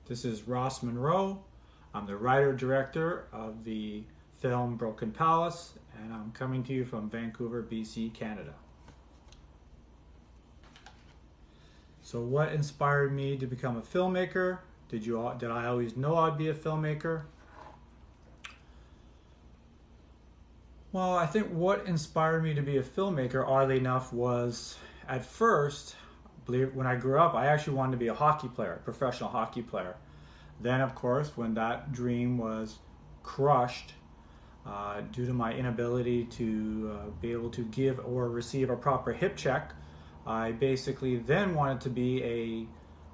This is Ross Munro. I'm the writer-director of the film Broken Palace, and I'm coming to you from Vancouver, BC, Canada. So what inspired me to become a filmmaker? Did I always know I'd be a filmmaker? Well, I think what inspired me to be a filmmaker, oddly enough, was at first, when I grew up, I actually wanted to be a hockey player, a professional hockey player. Then, of course, when that dream was crushed due to my inability to be able to give or receive a proper hip check, I basically then wanted to be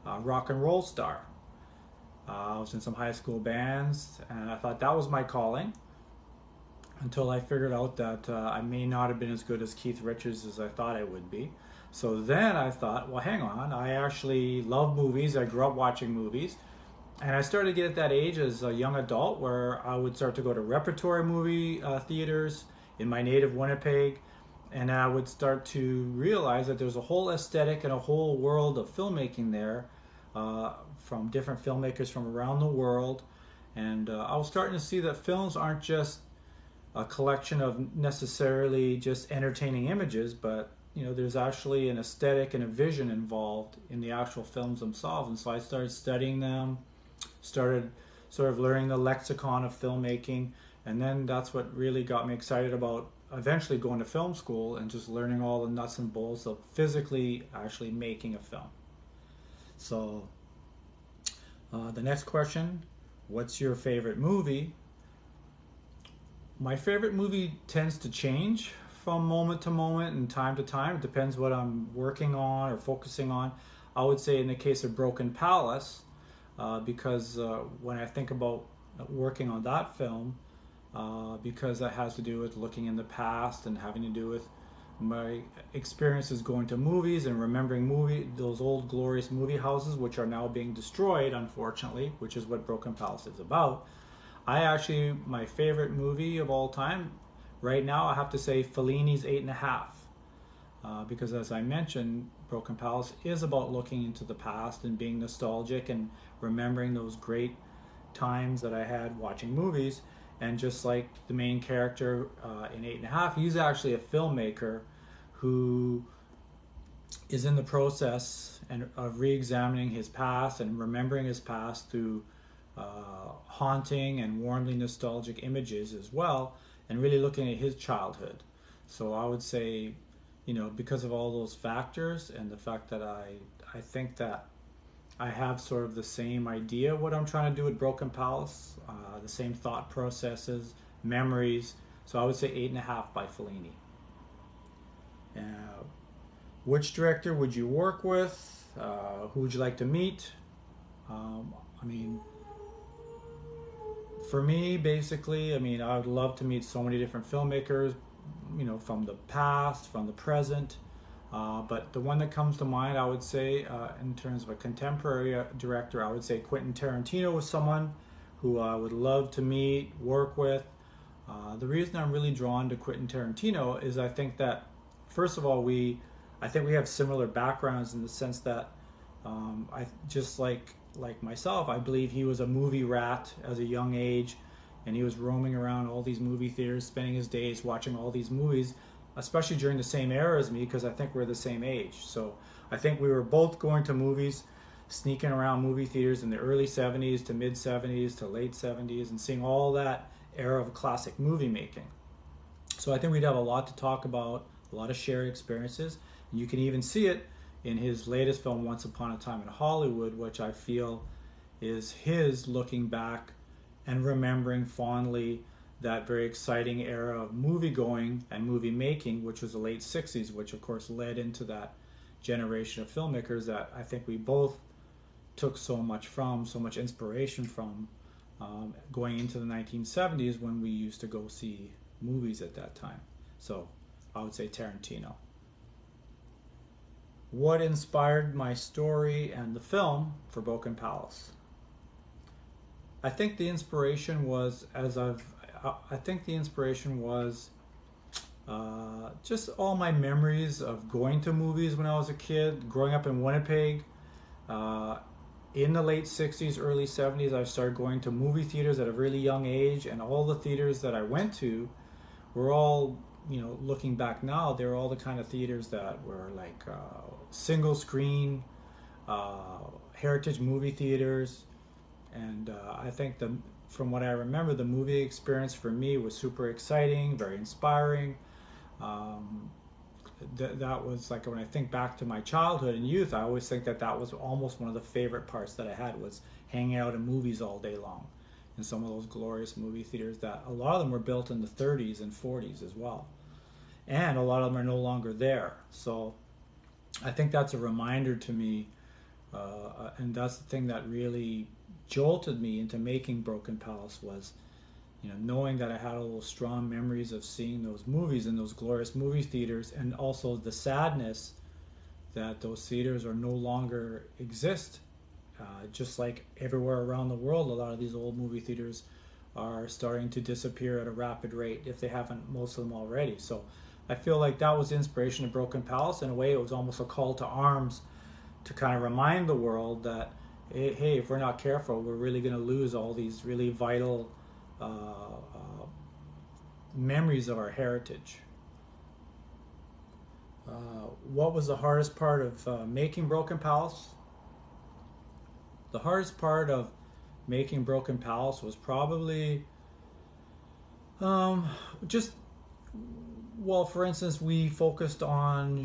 a rock and roll star. I was in some high school bands, and I thought that was my calling until I figured out that I may not have been as good as Keith Richards as I thought I would be. So then I thought, well, hang on, I actually love movies. I grew up watching movies. And I started to get at that age as a young adult where I would start to go to repertory movie theaters in my native Winnipeg. And I would start to realize that there's a whole aesthetic and a whole world of filmmaking there from different filmmakers from around the world. And I was starting to see that films aren't just a collection of necessarily just entertaining images, but there's actually an aesthetic and a vision involved in the actual films themselves. And so I started studying them, started sort of learning the lexicon of filmmaking, and then that's what really got me excited about eventually going to film school and just learning all the nuts and bolts of physically actually making a film. So the next question, what's your favorite movie? My favorite movie tends to change from moment to moment and time to time. It depends what I'm working on or focusing on. I would say in the case of Broken Palace, because when I think about working on that film, because that has to do with looking in the past and having to do with my experiences going to movies and remembering those old glorious movie houses, which are now being destroyed, unfortunately, which is what Broken Palace is about. My favorite movie of all time, right now, I have to say Fellini's 8½. Because as I mentioned, Broken Palace is about looking into the past and being nostalgic and remembering those great times that I had watching movies. And just like the main character in 8½, he's actually a filmmaker who is in the process of re-examining his past and remembering his past through haunting and warmly nostalgic images as well, and really looking at his childhood. So I would say, because of all those factors and the fact that I think that I have sort of the same idea what I'm trying to do with Broken Palace, the same thought processes, memories. So I would say 8½ by Fellini. Which director would you work with? Who would you like to meet? For me, basically, I would love to meet so many different filmmakers, from the past, from the present. But the one that comes to mind, I would say, in terms of a contemporary director, I would say Quentin Tarantino was someone who I would love to meet, work with. The reason I'm really drawn to Quentin Tarantino is I think that, first of all, I think we have similar backgrounds in the sense that I just like myself, I believe he was a movie rat as a young age, and he was roaming around all these movie theaters, spending his days watching all these movies, especially during the same era as me, because I think we're the same age. So I think we were both going to movies, sneaking around movie theaters in the early 70s to mid 70s to late 70s, and seeing all that era of classic movie making. So I think we'd have a lot to talk about, a lot of shared experiences. And you can even see it in his latest film, Once Upon a Time in Hollywood, which I feel is his looking back and remembering fondly that very exciting era of movie going and movie making, which was the late 60s, which of course led into that generation of filmmakers that I think we both took so much inspiration from, going into the 1970s when we used to go see movies at that time. So I would say Tarantino. What inspired my story and the film for Broken Palace? I think the inspiration was, just all my memories of going to movies when I was a kid, growing up in Winnipeg, in the late 60s, early 70s, I started going to movie theaters at a really young age, and all the theaters that I went to were all, looking back now, they were all the kind of theaters that were like single screen, heritage movie theaters. And I think from what I remember, the movie experience for me was super exciting, very inspiring. Um, that was like when I think back to my childhood and youth, I always think that was almost one of the favorite parts that I had was hanging out in movies all day long in some of those glorious movie theaters that a lot of them were built in the 30s and 40s as well. And a lot of them are no longer there. So I think that's a reminder to me, and that's the thing that really jolted me into making Broken Palace was, knowing that I had all those strong memories of seeing those movies in those glorious movie theaters, and also the sadness that those theaters are no longer exist. Just like everywhere around the world, a lot of these old movie theaters are starting to disappear at a rapid rate, if they haven't, most of them already. So I feel like that was the inspiration of Broken Palace. In a way, it was almost a call to arms to kind of remind the world that, hey, if we're not careful, we're really going to lose all these really vital memories of our heritage. What was the hardest part of making Broken Palace? The hardest part of making Broken Palace was probably just, well, for instance, we focused on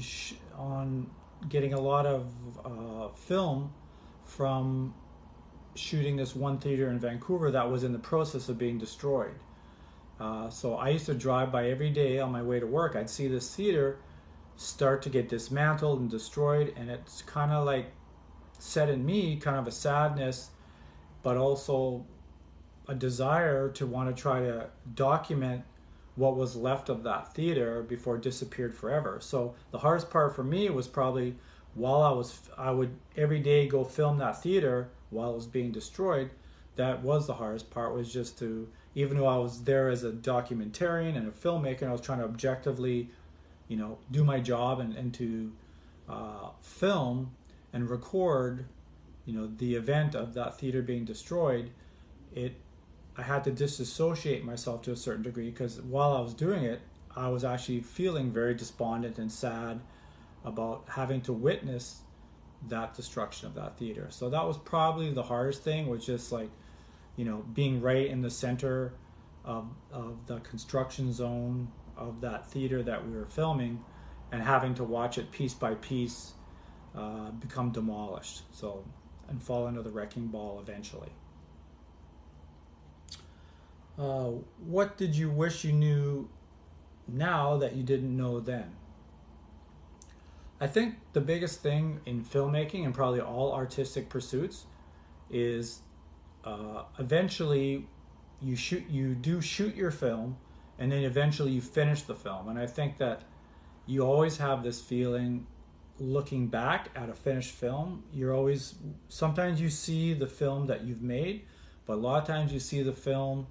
getting a lot of film from shooting this one theater in Vancouver that was in the process of being destroyed. So I used to drive by every day on my way to work. I'd see this theater start to get dismantled and destroyed, and it's kind of like set in me kind of a sadness, but also a desire to want to try to document what was left of that theater before it disappeared forever. So the hardest part for me was probably while I would every day go film that theater while it was being destroyed. That was the hardest part, was just to, even though I was there as a documentarian and a filmmaker, and I was trying to objectively, do my job and to film and record, the event of that theater being destroyed. I had to disassociate myself to a certain degree, because while I was doing it, I was actually feeling very despondent and sad about having to witness that destruction of that theater. So that was probably the hardest thing, was just like, being right in the center of the construction zone of that theater that we were filming, and having to watch it piece by piece become demolished, and fall into the wrecking ball eventually. What did you wish you knew now that you didn't know then? I think the biggest thing in filmmaking and probably all artistic pursuits is eventually you do shoot your film, and then eventually you finish the film. And I think that you always have this feeling looking back at a finished film. Sometimes you see the film that you've made, but a lot of times you see the film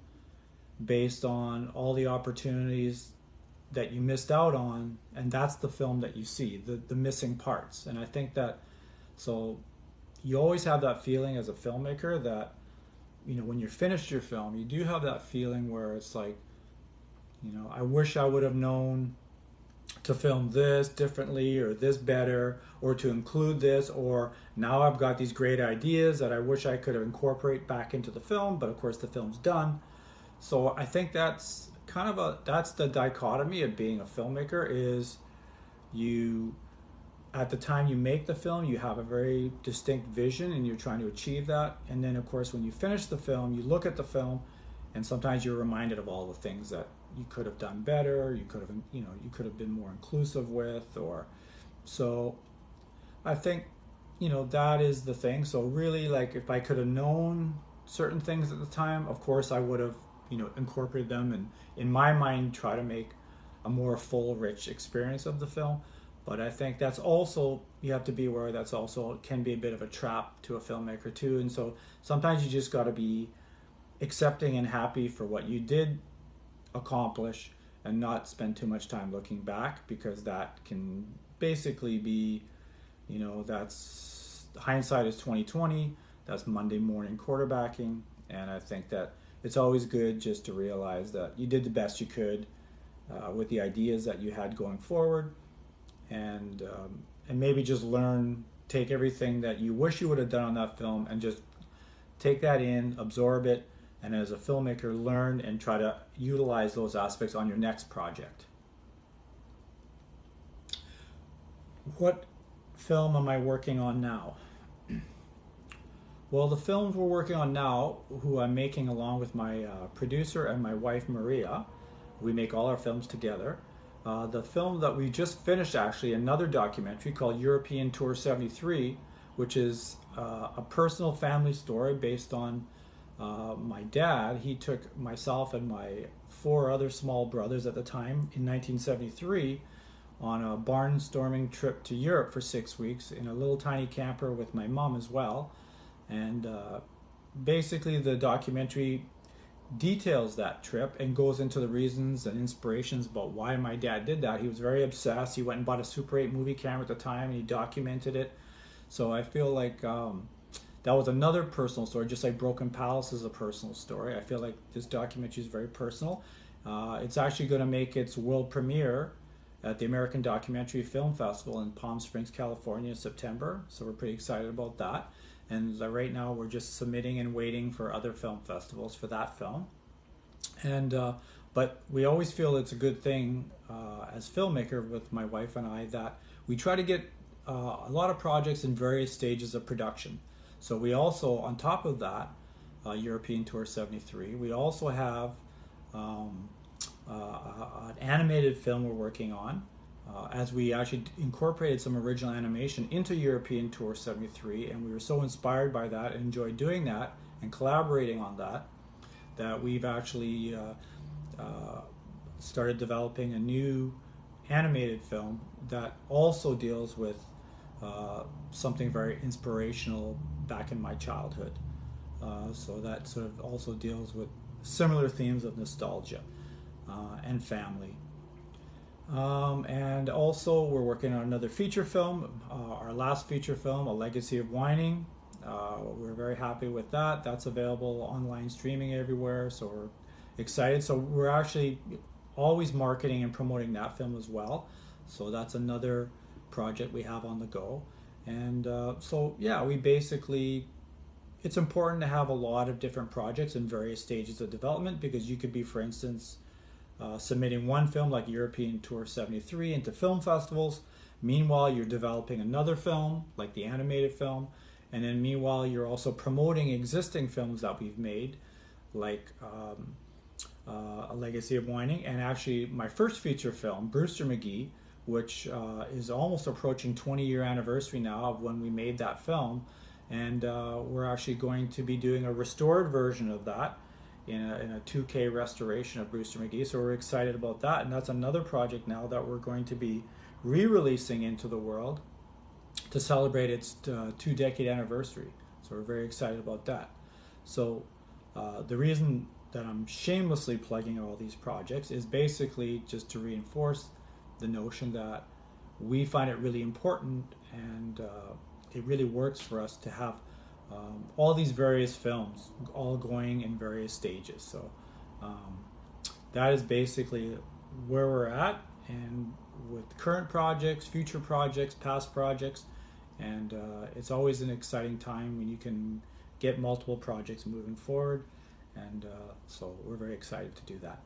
based on all the opportunities that you missed out on, and that's the film that you see, the missing parts. And I think that, so you always have that feeling as a filmmaker that, when you're finished your film, you do have that feeling where it's like, I wish I would have known to film this differently, or this better, or to include this, or now I've got these great ideas that I wish I could have incorporate back into the film, but of course the film's done. So I think that's that's the dichotomy of being a filmmaker, is at the time you make the film, you have a very distinct vision and you're trying to achieve that. And then of course when you finish the film, you look at the film, and sometimes you're reminded of all the things that you could have done better, you could have been more inclusive with, or so I think, that is the thing. So really, like, if I could have known certain things at the time, of course I would have, incorporated them, and in my mind try to make a more full, rich experience of the film. But I think that's also, you have to be aware that's also can be a bit of a trap to a filmmaker too. And so sometimes you just got to be accepting and happy for what you did accomplish, and not spend too much time looking back, because that can basically be, that's hindsight is 2020. That's Monday morning quarterbacking. And I think that it's always good just to realize that you did the best you could with the ideas that you had going forward, and maybe just take everything that you wish you would have done on that film and just take that in, absorb it, and as a filmmaker, learn and try to utilize those aspects on your next project. What film am I working on now? Well, the films we're working on now, who I'm making along with my producer and my wife Maria, we make all our films together. The film that we just finished, actually, another documentary called European Tour 73, which is a personal family story based on my dad. He took myself and my 4 other small brothers at the time in 1973 on a barnstorming trip to Europe for 6 weeks in a little tiny camper with my mom as well. And basically the documentary details that trip and goes into the reasons and inspirations about why my dad did that. He was very obsessed. He went and bought a Super 8 movie camera at the time and he documented it. So I feel like that was another personal story, just like Broken Palace is a personal story. I feel like this documentary is very personal. It's actually going to make its world premiere at the American Documentary Film Festival in Palm Springs, California in September. So we're pretty excited about that. And right now we're just submitting and waiting for other film festivals for that film. And but we always feel it's a good thing as filmmaker with my wife and I that we try to get a lot of projects in various stages of production. So we also, on top of that, European Tour 73, we also have an animated film we're working on. As we actually incorporated some original animation into European Tour 73, and we were so inspired by that and enjoyed doing that and collaborating on that, that we've actually started developing a new animated film that also deals with something very inspirational back in my childhood. So that sort of also deals with similar themes of nostalgia and family. And also we're working on another feature film, our last feature film, A Legacy of Whining. We're very happy with that. That's available online streaming everywhere, so we're excited. So we're actually always marketing and promoting that film as well. So that's another project we have on the go. And so yeah, we basically, it's important to have a lot of different projects in various stages of development, because you could be, for instance, submitting one film like European Tour 73 into film festivals. Meanwhile, you're developing another film like the animated film, and then meanwhile you're also promoting existing films that we've made like A Legacy of Whining, and actually my first feature film, Brewster McGee, which is almost approaching 20-year anniversary now of when we made that film, and we're actually going to be doing a restored version of that in a 2K restoration of Brewster McGee. So we're excited about that, and that's another project now that we're going to be re-releasing into the world to celebrate its 2-decade anniversary. So we're very excited about that. So the reason that I'm shamelessly plugging all these projects is basically just to reinforce the notion that we find it really important, and it really works for us to have all these various films all going in various stages. So that is basically where we're at, and with current projects, future projects, past projects, and it's always an exciting time when you can get multiple projects moving forward, and so we're very excited to do that.